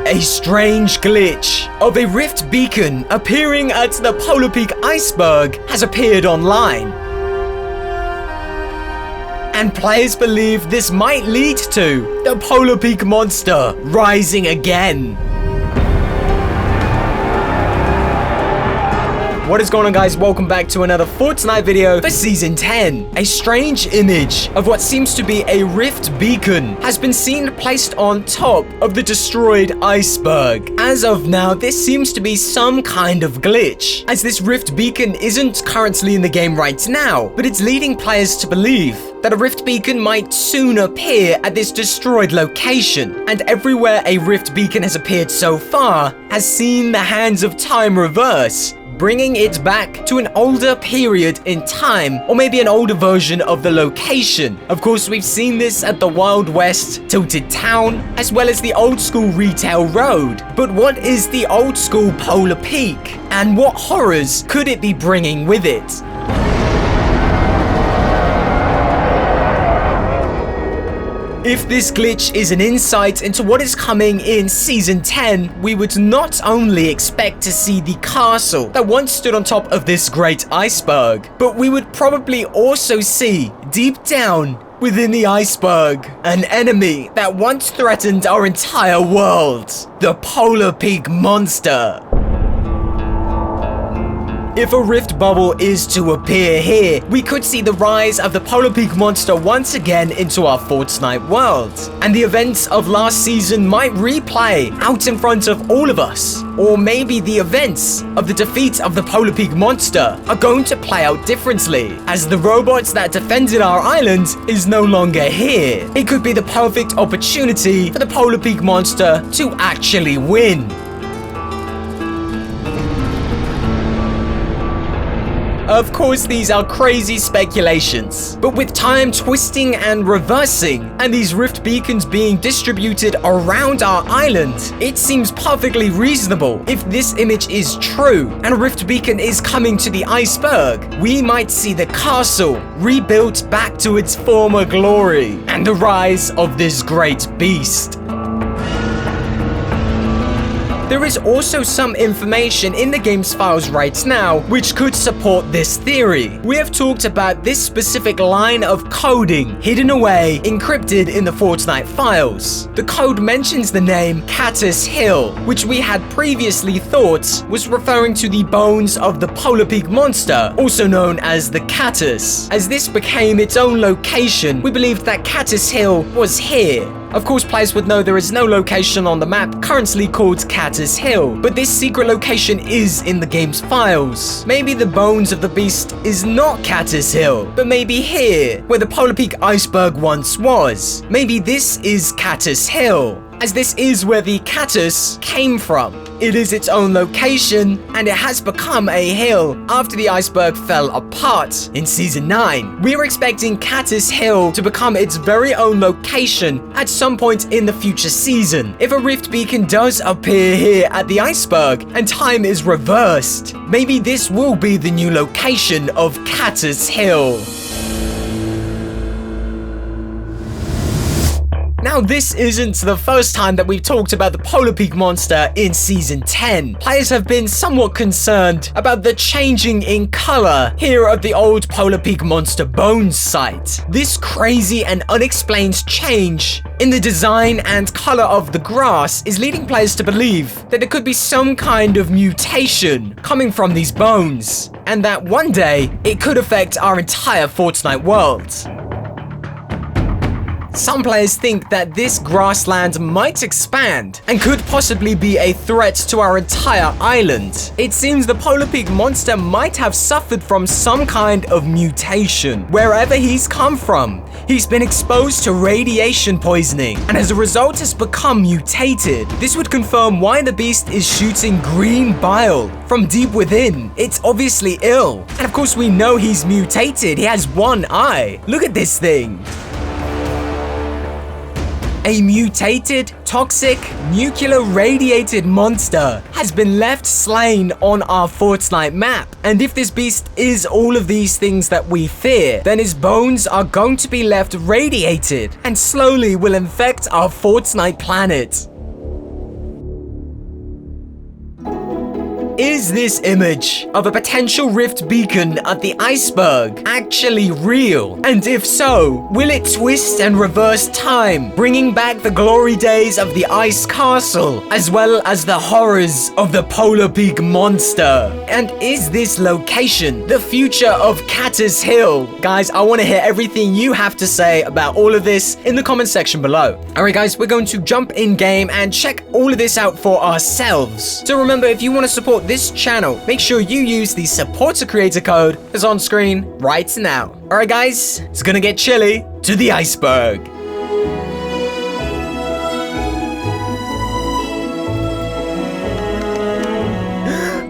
A strange glitch of a rift beacon appearing at the Polar Peak Iceberg has appeared online. And players believe this might lead to the Polar Peak monster rising again. What is going on, guys? Welcome back to another Fortnite video for Season 10. A strange image of what seems to be a rift beacon has been seen placed on top of the destroyed iceberg. As of now, this seems to be some kind of glitch, as this rift beacon isn't currently in the game right now, but it's leading players to believe that a rift beacon might soon appear at this destroyed location, and everywhere a rift beacon has appeared so far has seen the hands of time reverse, bringing it back to an older period in time, or maybe an older version of the location. Of course, we've seen this at the Wild West Tilted Town, as well as the old school retail road. But what is the old school Polar Peak? And what horrors could it be bringing with it? If this glitch is an insight into what is coming in Season 10, we would not only expect to see the castle that once stood on top of this great iceberg, but we would probably also see, deep down within the iceberg, an enemy that once threatened our entire world, the Polar Peak monster. If a rift bubble is to appear here, we could see the rise of the Polar Peak monster once again into our Fortnite world. And the events of last season might replay out in front of all of us. Or maybe the events of the defeat of the Polar Peak monster are going to play out differently, as the robots that defended our island is no longer here. It could be the perfect opportunity for the Polar Peak monster to actually win. Of course, these are crazy speculations, but with time twisting and reversing, and these rift beacons being distributed around our island, it seems perfectly reasonable if this image is true and a rift beacon is coming to the iceberg, we might see the castle rebuilt back to its former glory and the rise of this great beast. There is also some information in the game's files right now which could support this theory. We have talked about this specific line of coding hidden away, encrypted in the Fortnite files. The code mentions the name Catus Hill, which we had previously thought was referring to the bones of the Polar Peak monster, also known as the Catus. As this became its own location, we believed that Catus Hill was here. Of course, players would know there is no location on the map currently called Catus Hill, but this secret location is in the game's files. Maybe the bones of the beast is not Catus Hill, but maybe here, where the Polar Peak Iceberg once was. Maybe this is Catus Hill, as this is where the Catus came from. It is its own location, and it has become a hill after the iceberg fell apart in Season 9. We are expecting Catus Hill to become its very own location at some point in the future season. If a rift beacon does appear here at the iceberg and time is reversed, maybe this will be the new location of Catus Hill. Now, this isn't the first time that we've talked about the Polar Peak monster in Season 10. Players have been somewhat concerned about the changing in color here at the old Polar Peak monster bones site. This crazy and unexplained change in the design and color of the grass is leading players to believe that there could be some kind of mutation coming from these bones, and that one day it could affect our entire Fortnite world. Some players think that this grassland might expand and could possibly be a threat to our entire island. It seems the Polar Peak monster might have suffered from some kind of mutation. Wherever he's come from, he's been exposed to radiation poisoning, and as a result has become mutated. This would confirm why the beast is shooting green bile from deep within. It's obviously ill. And of course, we know he's mutated. He has one eye. Look at this thing. A mutated, toxic, nuclear radiated monster has been left slain on our Fortnite map. And if this beast is all of these things that we fear, then his bones are going to be left radiated and slowly will infect our Fortnite planet. is this image of a potential rift beacon at the iceberg actually real? And if so, will it twist and reverse time, bringing back the glory days of the ice castle, as well as the horrors of the Polar Peak monster? And is this location the future of Catter's Hill? Guys, I want to hear everything you have to say about all of this in the comment section below. Alright guys, we're going to jump in game and check all of this out for ourselves. So remember, if you want to support this channel, make sure you use the support a creator code that's on screen right now. Alright guys, it's gonna get chilly to the iceberg.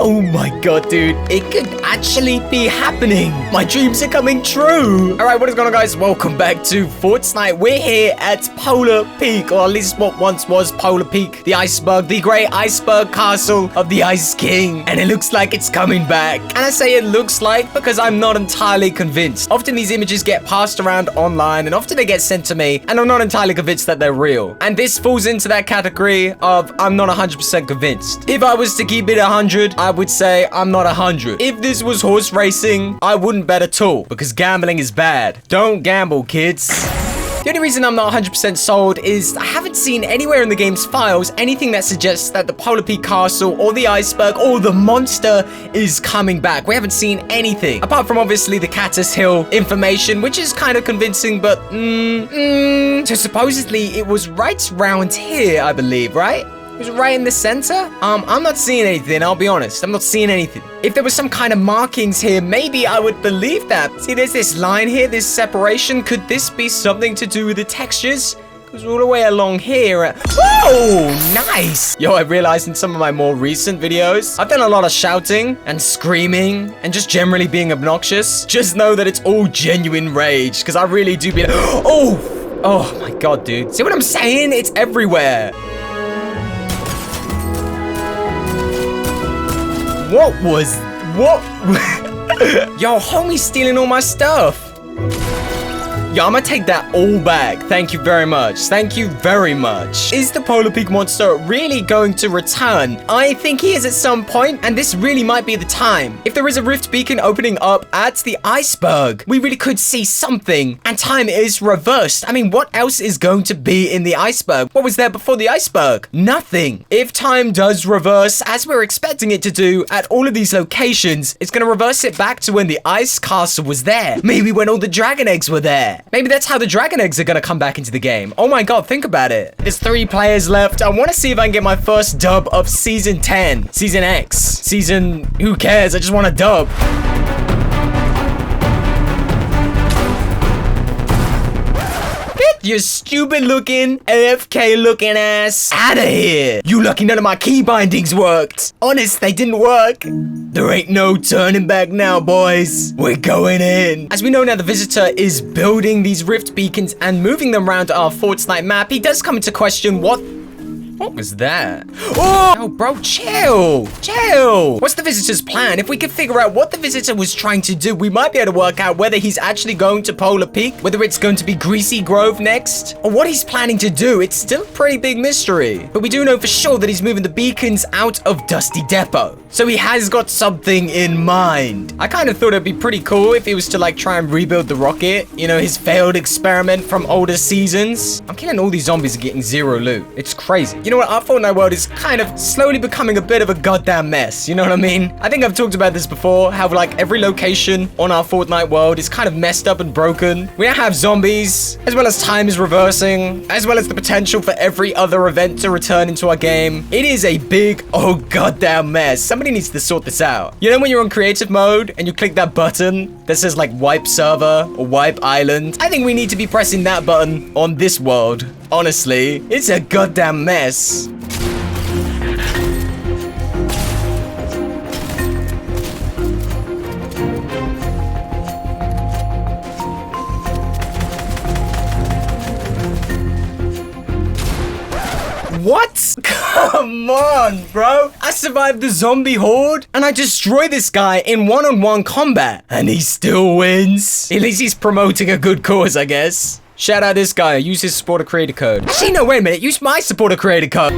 Oh my god, dude. It could actually be happening. My dreams are coming true. All right, what is going on, guys? Welcome back to Fortnite. We're here at Polar Peak, or at least what once was Polar Peak, the iceberg, the great iceberg castle of the Ice King. And it looks like it's coming back. And I say it looks like because I'm not entirely convinced. Often these images get passed around online, and often they get sent to me, and I'm not entirely convinced that they're real. And this falls into that category of I'm not 100% convinced. If I was to keep it 100, I would say I'm not 100. If this was horse racing, I wouldn't bet at all because gambling is bad. Don't gamble, kids. The only reason I'm not 100% sold is I haven't seen anywhere in the game's files anything that suggests that the Polar Peak Castle or the iceberg or the monster is coming back. We haven't seen anything apart from obviously the Catter's Hill information, which is kind of convincing, but so supposedly it was right around here, I believe, right? It was right in the center. I'm not seeing anything, I'll be honest. I'm not seeing anything. If there was some kind of markings here, maybe I would believe that. See, there's this line here, this separation. Could this be something to do with the textures? Because all the way along here. Oh, nice. Yo, I realized in some of my more recent videos, I've done a lot of shouting and screaming and just generally being obnoxious. Just know that it's all genuine rage because I really do be like, oh my God, dude. See what I'm saying? It's everywhere. What? Yo, homie's stealing all my stuff. Yo, I'm gonna take that all back. Thank you very much. Thank you very much. Is the Polar Peak monster really going to return? I think he is at some point, and this really might be the time. If there is a rift beacon opening up at the iceberg, we really could see something, and time is reversed. I mean, what else is going to be in the iceberg? What was there before the iceberg? Nothing. If time does reverse, as we're expecting it to do at all of these locations, it's gonna reverse it back to when the ice castle was there. Maybe when all the dragon eggs were there. Maybe that's how the dragon eggs are gonna come back into the game. Oh my god, think about it. There's 3 players left. I want to see if I can get my first dub of Season 10. Season X. Season... who cares? I just want a dub. Get your stupid looking, AFK looking ass out of here. You lucky none of my key bindings worked. Honest, they didn't work. There ain't no turning back now, boys. We're going in. As we know now, the visitor is building these rift beacons and moving them around our Fortnite map. He does come into question what was that? Oh, yo, bro, chill. Chill. What's the visitor's plan? If we could figure out what the visitor was trying to do, we might be able to work out whether he's actually going to Polar Peak, whether it's going to be Greasy Grove next, or what he's planning to do. It's still a pretty big mystery. But we do know for sure that he's moving the beacons out of Dusty Depot. So he has got something in mind. I kind of thought it'd be pretty cool if he was to like try and rebuild the rocket. You know, his failed experiment from older seasons. I'm killing all these zombies and getting 0 loot. It's crazy. You know what? Our Fortnite world is kind of slowly becoming a bit of a goddamn mess. You know what I mean? I think I've talked about this before, how like every location on our Fortnite world is kind of messed up and broken. We now have zombies, as well as time is reversing, as well as the potential for every other event to return into our game. It is a big, oh goddamn mess. Somebody needs to sort this out. You know when you're on creative mode and you click that button that says like wipe server or wipe island? I think we need to be pressing that button on this world. Honestly, it's a goddamn mess. What? Come on, bro. I survived the zombie horde and I destroy this guy in one-on-one combat and he still wins. At least he's promoting a good cause, I guess. Shout out this guy. Use his supporter creator code. Actually, no, wait a minute. Use my supporter creator code.